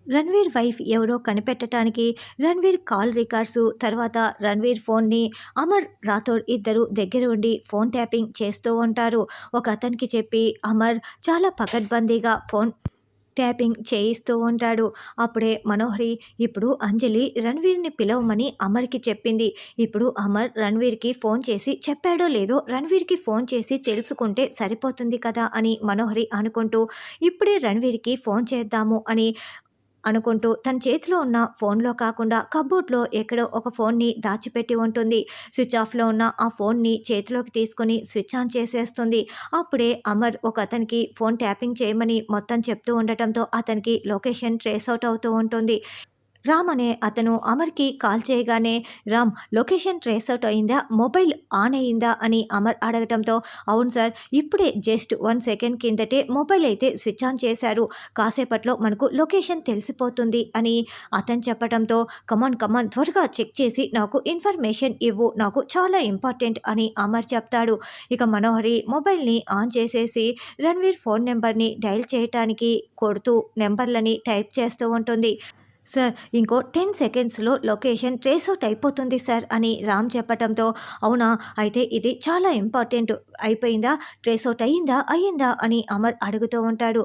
Ranveer wife ఎవరో కనిపెట్టడానికి Ranveer call records తర్వాత రణ్వీర్ ఫోన్ని అమర్ రాథోడ్ ఇద్దరు దగ్గర ఉండి ఫోన్ ట్యాపింగ్ చేస్తూ ఉంటారు. ఒక అతనికి చెప్పి అమర్ చాలా పకడ్బందీగా ఫోన్ ట్యాపింగ్ చేయిస్తూ ఉంటాడు. అప్పుడే మనోహరి ఇప్పుడు అంజలి రణ్వీర్ని పిలవమని అమర్కి చెప్పింది. ఇప్పుడు అమర్ రణ్వీర్కి ఫోన్ చేసి చెప్పాడో లేదో రణ్వీర్కి ఫోన్ చేసి తెలుసుకుంటే సరిపోతుంది కదా అని మనోహరి అనుకుంటూ ఇప్పుడే రణ్వీర్కి ఫోన్ చేద్దాము అని అనుకుంటూ తన చేతిలో ఉన్న ఫోన్లో కాకుండా కబోర్డ్లో ఎక్కడో ఒక ఫోన్ని దాచిపెట్టి ఉంటుంది. స్విచ్ ఆఫ్లో ఉన్న ఆ ఫోన్ని చేతిలోకి తీసుకొని స్విచ్ ఆన్ చేసేస్తుంది. అప్పుడే అమర్ ఒక అతనికి ఫోన్ ట్యాపింగ్ చేయమని మొత్తం చెప్తూ ఉండటంతో అతనికి లొకేషన్ ట్రేస్ అవుట్ అవుతూ ఉంటుంది. రామ్ అనే అతను అమర్కి కాల్ చేయగానే రామ్ లొకేషన్ ట్రేస్ అవుట్ అయిందా, మొబైల్ ఆన్ అయిందా అని అమర్ అడగటంతో అవును సార్, ఇప్పుడే జస్ట్ 1 సెకండ్ కిందటే మొబైల్ అయితే స్విచ్ ఆన్ చేశారు, కాసేపట్లో మనకు లొకేషన్ తెలిసిపోతుంది అని అతను చెప్పడంతో కమాన్ కమాన్ త్వరగా చెక్ చేసి నాకు ఇన్ఫర్మేషన్ ఇవ్వు, నాకు చాలా ఇంపార్టెంట్ అని అమర్ చెప్తాడు. ఇక మనోహరి మొబైల్ని ఆన్ చేసేసి రణ్వీర్ ఫోన్ నెంబర్ని డయల్ చేయటానికి కొడుతూ నెంబర్లని టైప్ చేస్తూ ఉంటుంది. సార్ ఇంకో 10 సెకండ్స్లో లొకేషన్ ట్రేస్ అవుట్ అయిపోతుంది సార్ అని రామ్ చెప్పటంతో అవునా, అయితే ఇది చాలా ఇంపార్టెంట్, అయిపోయిందా, ట్రేస్ అవుట్ అయ్యిందా అని అమర్ అడుగుతూ ఉంటాడు.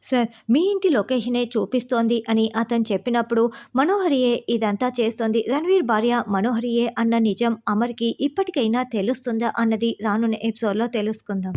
సార్ మీ ఇంటి లొకేషనే చూపిస్తోంది అని అతను చెప్పినప్పుడు మనోహరియే ఇదంతా చేస్తోంది, రణ్వీర్ భార్య మనోహరియే అన్న నిజం అమర్కి ఇప్పటికైనా తెలుస్తుందా అన్నది రానున్న ఎపిసోడ్లో తెలుసుకుందాం.